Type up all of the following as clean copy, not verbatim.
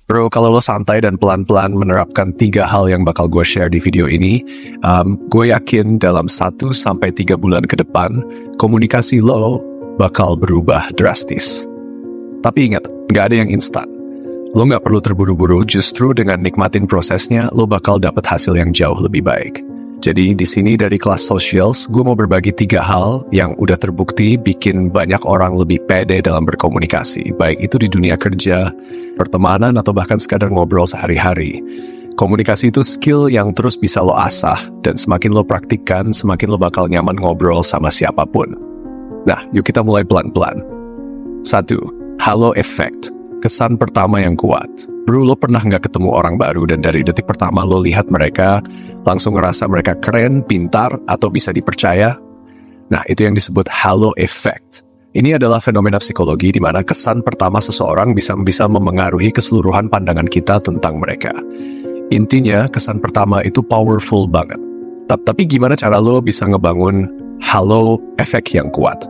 Bro, kalau lo santai dan pelan-pelan menerapkan 3 hal yang bakal gue share di video ini, gue yakin dalam 1-3 bulan ke depan, komunikasi lo bakal berubah drastis. Tapi ingat, nggak ada yang instan. Lo nggak perlu terburu-buru, justru dengan nikmatin prosesnya, lo bakal dapat hasil yang jauh lebih baik. Jadi di sini dari kelas Socials, gue mau berbagi 3 hal yang udah terbukti bikin banyak orang lebih pede dalam berkomunikasi, baik itu di dunia kerja, pertemanan, atau bahkan sekadar ngobrol sehari-hari. Komunikasi itu skill yang terus bisa lo asah, dan semakin lo praktikkan, semakin lo bakal nyaman ngobrol sama siapapun. Nah, yuk kita mulai pelan-pelan. 1. Halo effect. Kesan pertama yang kuat. Bro, lo pernah nggak ketemu orang baru dan dari detik pertama lo lihat mereka, langsung ngerasa mereka keren, pintar, atau bisa dipercaya? Nah, itu yang disebut halo effect. Ini adalah fenomena psikologi di mana kesan pertama seseorang bisa memengaruhi keseluruhan pandangan kita tentang mereka. Intinya, kesan pertama itu powerful banget. Tapi gimana cara lo bisa ngebangun halo effect yang kuat?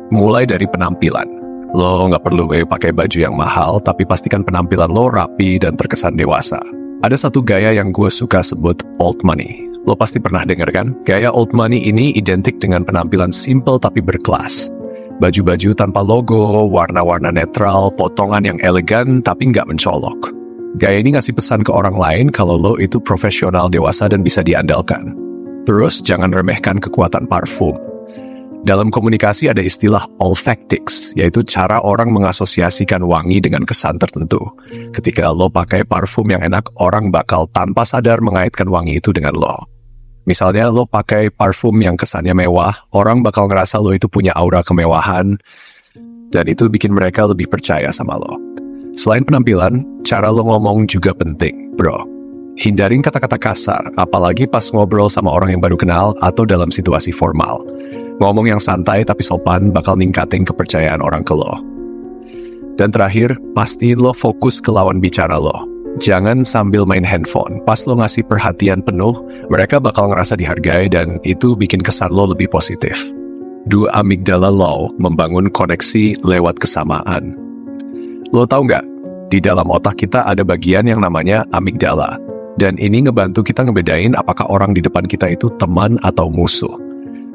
Mulai dari penampilan. Lo nggak perlu pakai baju yang mahal, tapi pastikan penampilan lo rapi dan terkesan dewasa. Ada satu gaya yang gue suka sebut old money. Lo pasti pernah denger kan? Gaya old money ini identik dengan penampilan simple tapi berkelas. Baju-baju tanpa logo, warna-warna netral, potongan yang elegan tapi nggak mencolok. Gaya ini ngasih pesan ke orang lain kalau lo itu profesional, dewasa, dan bisa diandalkan. Terus jangan remehkan kekuatan parfum. Dalam komunikasi ada istilah olfactics, yaitu cara orang mengasosiasikan wangi dengan kesan tertentu. Ketika lo pakai parfum yang enak, orang bakal tanpa sadar mengaitkan wangi itu dengan lo. Misalnya lo pakai parfum yang kesannya mewah, orang bakal ngerasa lo itu punya aura kemewahan, dan itu bikin mereka lebih percaya sama lo. Selain penampilan, cara lo ngomong juga penting, bro. Hindarin kata-kata kasar, apalagi pas ngobrol sama orang yang baru kenal atau dalam situasi formal. Ngomong yang santai tapi sopan bakal ningkatin kepercayaan orang ke lo. Dan terakhir, pastiin lo fokus ke lawan bicara lo. Jangan sambil main handphone. Pas lo ngasih perhatian penuh, mereka bakal ngerasa dihargai dan itu bikin kesan lo lebih positif. 2. Amygdala law, membangun koneksi lewat kesamaan. Lo tahu nggak? Di dalam otak kita ada bagian yang namanya amygdala. Dan ini ngebantu kita ngebedain apakah orang di depan kita itu teman atau musuh.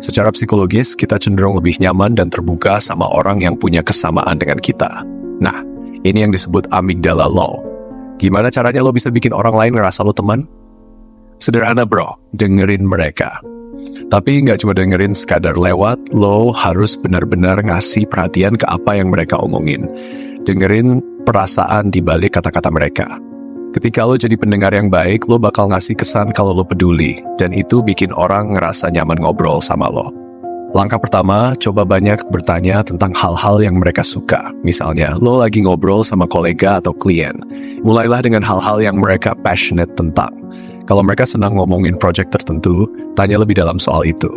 Secara psikologis, kita cenderung lebih nyaman dan terbuka sama orang yang punya kesamaan dengan kita. Nah, ini yang disebut amygdala law. Gimana caranya lo bisa bikin orang lain ngerasa lo teman? Sederhana bro, dengerin mereka. Tapi nggak cuma dengerin sekadar lewat, lo harus benar-benar ngasih perhatian ke apa yang mereka omongin. Dengerin perasaan di balik kata-kata mereka. Ketika lo jadi pendengar yang baik, lo bakal ngasih kesan kalau lo peduli, dan itu bikin orang ngerasa nyaman ngobrol sama lo. Langkah pertama, coba banyak bertanya tentang hal-hal yang mereka suka. Misalnya, lo lagi ngobrol sama kolega atau klien. Mulailah dengan hal-hal yang mereka passionate tentang. Kalau mereka senang ngomongin project tertentu, tanya lebih dalam soal itu.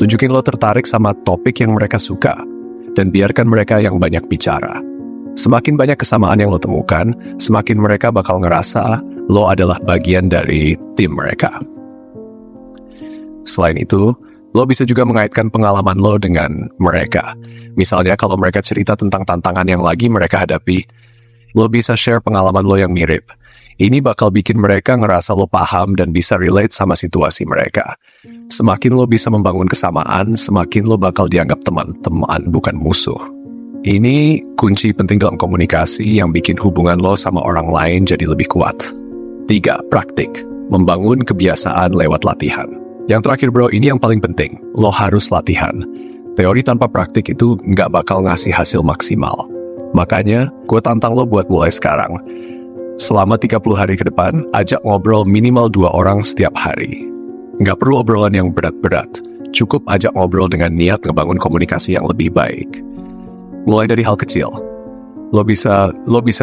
Tunjukin lo tertarik sama topik yang mereka suka, dan biarkan mereka yang banyak bicara. Semakin banyak kesamaan yang lo temukan, semakin mereka bakal ngerasa lo adalah bagian dari tim mereka. Selain itu, lo bisa juga mengaitkan pengalaman lo dengan mereka. Misalnya kalau mereka cerita tentang tantangan yang lagi mereka hadapi, lo bisa share pengalaman lo yang mirip. Ini bakal bikin mereka ngerasa lo paham dan bisa relate sama situasi mereka. Semakin lo bisa membangun kesamaan, semakin lo bakal dianggap teman-teman, bukan musuh. Ini kunci penting dalam komunikasi yang bikin hubungan lo sama orang lain jadi lebih kuat. 3. Praktik. Membangun kebiasaan lewat latihan. Yang terakhir bro, ini yang paling penting. Lo harus latihan. Teori tanpa praktik itu nggak bakal ngasih hasil maksimal. Makanya, gue tantang lo buat mulai sekarang. Selama 30 hari ke depan, ajak ngobrol minimal 2 orang setiap hari. Nggak perlu obrolan yang berat-berat. Cukup ajak ngobrol dengan niat ngebangun komunikasi yang lebih baik. Mulai dari hal kecil. Lo bisa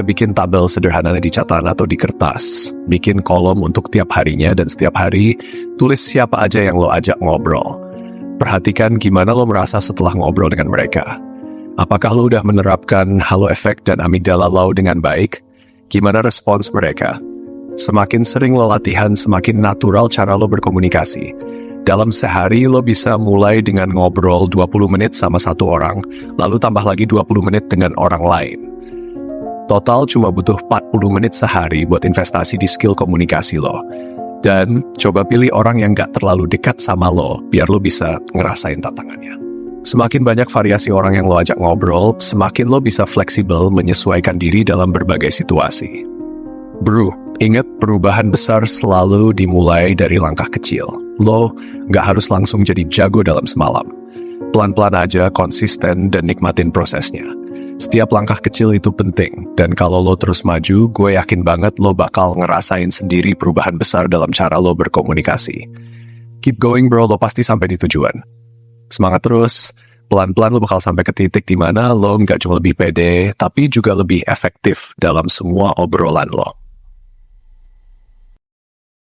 bikin tabel sederhana di catatan atau di kertas. Bikin kolom untuk tiap harinya dan setiap hari tulis siapa aja yang lo ajak ngobrol. Perhatikan gimana lo merasa setelah ngobrol dengan mereka. Apakah lo udah menerapkan halo effect dan amygdala law dengan baik? Gimana respons mereka? Semakin sering lo latihan, semakin natural cara lo berkomunikasi. Dalam sehari lo bisa mulai dengan ngobrol 20 menit sama satu orang, lalu tambah lagi 20 menit dengan orang lain. Total cuma butuh 40 menit sehari buat investasi di skill komunikasi lo. Dan coba pilih orang yang gak terlalu dekat sama lo, biar lo bisa ngerasain tantangannya. Semakin banyak variasi orang yang lo ajak ngobrol, semakin lo bisa fleksibel menyesuaikan diri dalam berbagai situasi. Bro, ingat perubahan besar selalu dimulai dari langkah kecil. Lo gak harus langsung jadi jago dalam semalam. Pelan-pelan aja, konsisten, dan nikmatin prosesnya. Setiap langkah kecil itu penting, dan kalau lo terus maju, gue yakin banget lo bakal ngerasain sendiri perubahan besar dalam cara lo berkomunikasi. Keep going bro, lo pasti sampai di tujuan. Semangat terus, pelan-pelan lo bakal sampai ke titik di mana lo nggak cuma lebih pede, tapi juga lebih efektif dalam semua obrolan lo.